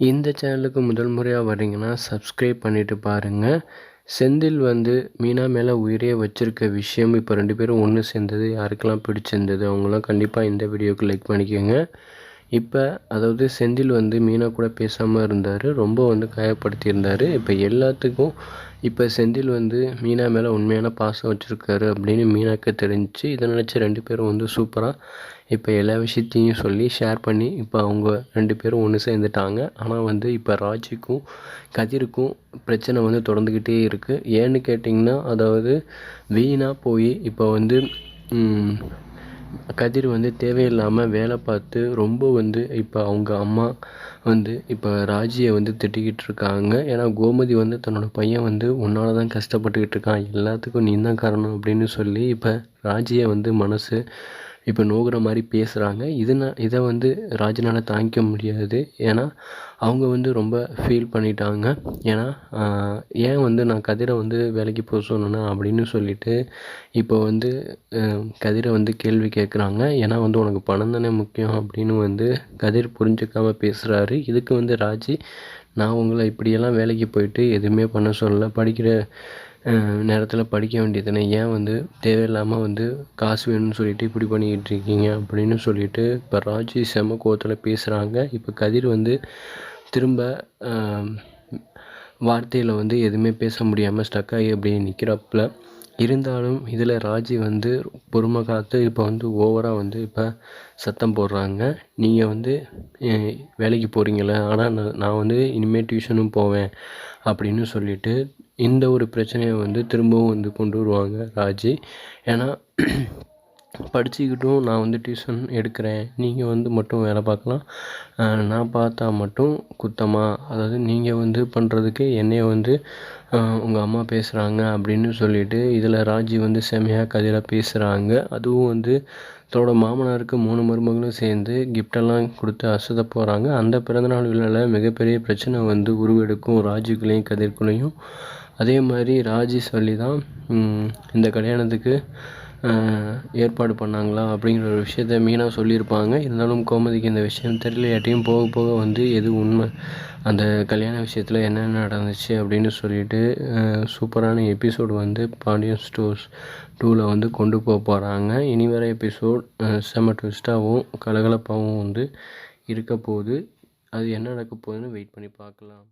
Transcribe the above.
இந்த சேனலுக்கு முதல் முறையாக வர்றீங்கன்னா சப்ஸ்கிரைப் பண்ணிவிட்டு பாருங்கள். செந்தில் வந்து மீனா மேலே உயிரே வச்சுருக்க விஷயம் இப்போ 2 பேரும் ஒன்று சேர்ந்தது யாருக்கெல்லாம் பிடிச்சிருந்தது அவங்களாம் கண்டிப்பாக இந்த வீடியோவுக்கு லைக் பண்ணிக்கோங்க. இப்போ அதாவது செந்தில் வந்து மீனா கூட பேசாமல் இருந்தார், ரொம்ப வந்து காயப்படுத்தியிருந்தார். இப்போ எல்லாத்துக்கும் இப்போ செந்தில் வந்து மீனா மேலே உண்மையான பாசம் வச்சுருக்காரு அப்படின்னு மீனாக்கு தெரிஞ்சிச்சு. இதை நினச்சி 2 பேரும் வந்து சூப்பராக இப்போ எல்லா விஷயத்தையும் சொல்லி ஷேர் பண்ணி இப்போ அவங்க 2 பேரும் ஒன்று சேர்ந்துட்டாங்க. ஆனால் வந்து இப்போ ராஜிக்கும் கதிருக்கும் பிரச்சனை வந்து தொடர்ந்துக்கிட்டே இருக்குது. ஏன்னு கேட்டிங்கன்னா, அதாவது வீணாக போய் இப்போ வந்து கதிர் வந்து தேவையில்லாமல் வேலை பார்த்து ரொம்ப வந்து இப்போ அவங்க அம்மா வந்து இப்போ ராஜியை வந்து திட்டிக்கிட்டு இருக்காங்க. ஏன்னா கோமதி வந்து தன்னோட பையன் வந்து உன்னால தான் கஷ்டப்பட்டுக்கிட்டு இருக்கான், எல்லாத்துக்கும் நீ தான் காரணம் அப்படின்னு சொல்லி இப்போ ராஜியை வந்து மனசு இப்போ நோகிற மாதிரி பேசுகிறாங்க. இதை வந்து ராஜினால் தாங்கிக்க முடியாது. ஏன்னா அவங்க வந்து ரொம்ப ஃபீல் பண்ணிட்டாங்க. ஏன்னா ஏன் வந்து நான் கதிரை வந்து வேலைக்கு போக சொன்னேன்னா அப்படின்னு சொல்லிட்டு இப்போ வந்து கதிரை வந்து கேள்வி கேட்குறாங்க. ஏன்னா வந்து உனக்கு பணம் தானே முக்கியம் அப்படின்னு வந்து கதிர் புரிஞ்சுக்காமல் பேசுகிறாரு. இதுக்கு வந்து ராஜி, நான் உங்களை இப்படியெல்லாம் வேலைக்கு போயிட்டு எதுவுமே பண்ண சொல்லலை, படிக்கிற நேரத்தில் படிக்க வேண்டியதுன்னு ஏன் வந்து தேவையில்லாமல் வந்து காசு வேணும்னு சொல்லிட்டு இப்படி பண்ணிக்கிட்டு இருக்கீங்க அப்படின்னு சொல்லிட்டு இப்போ ராஜி செம கோவத்தில் பேசுகிறாங்க. இப்போ கதிர் வந்து திரும்ப வார்த்தையில் வந்து எதுவுமே பேச முடியாமல் ஸ்டக்காகி அப்படியே நிற்கிறப்பல இருந்தாலும் இதில் ராஜி வந்து பொறுமை காத்து இப்போ வந்து ஓவராக வந்து இப்போ சத்தம் போடுறாங்க. நீங்கள் வந்து வேலைக்கு போகிறீங்களே, ஆனால் நான் வந்து இனிமேல் டியூஷனும் போவேன் அப்படின்னு சொல்லிட்டு இந்த ஒரு பிரச்சனையை வந்து திரும்பவும் வந்து கொண்டு வருவாங்க ராஜி. ஏன்னா படிச்சுக்கிட்டும் நான் வந்து டியூஷன் எடுக்கிறேன், நீங்கள் வந்து மட்டும் வேலை பார்க்கலாம், நான் பார்த்தா மட்டும் குத்தமா, அதாவது நீங்கள் வந்து பண்ணுறதுக்கு என்னைய வந்து உங்கள் அம்மா பேசுகிறாங்க அப்படின்னு சொல்லிட்டு இதில் ராஜி வந்து செமையாக கதையில் பேசுகிறாங்க. அதுவும் வந்து தன்னோட மாமனாருக்கு 3 மருமகளும் சேர்ந்து கிஃப்டெல்லாம் கொடுத்து அசத போகிறாங்க. அந்த பிறந்தநாள் விழாவில் மிகப்பெரிய பிரச்சனை வந்து உருவெடுக்கும் ராஜிக்குள்ளேயும் கதிர்க்குள்ளேயும். அதே மாதிரி ராஜி சொல்லி தான் இந்த கல்யாணத்துக்கு ஏற்பாடு பண்ணாங்களா அப்படிங்கிற ஒரு விஷயத்த மீனா சொல்லியிருப்பாங்க. இருந்தாலும் கோமதிக்கு இந்த விஷயம் தெரியலையாட்டியும் போக போக வந்து எது உண்மை, அந்த கல்யாண விஷயத்தில் என்னென்ன நடந்துச்சு அப்படின்னு சொல்லிட்டு சூப்பரான எபிசோடு வந்து பாண்டியன் ஸ்டோர்ஸ் 2ல் வந்து கொண்டு போகிறாங்க. இனி வர எபிசோட் செம ட்விஸ்ட்டாகவும் கலகலப்பாகவும் வந்து இருக்க போகுது. அது என்ன நடக்க போகுதுன்னு வெயிட் பண்ணி பார்க்கலாம்.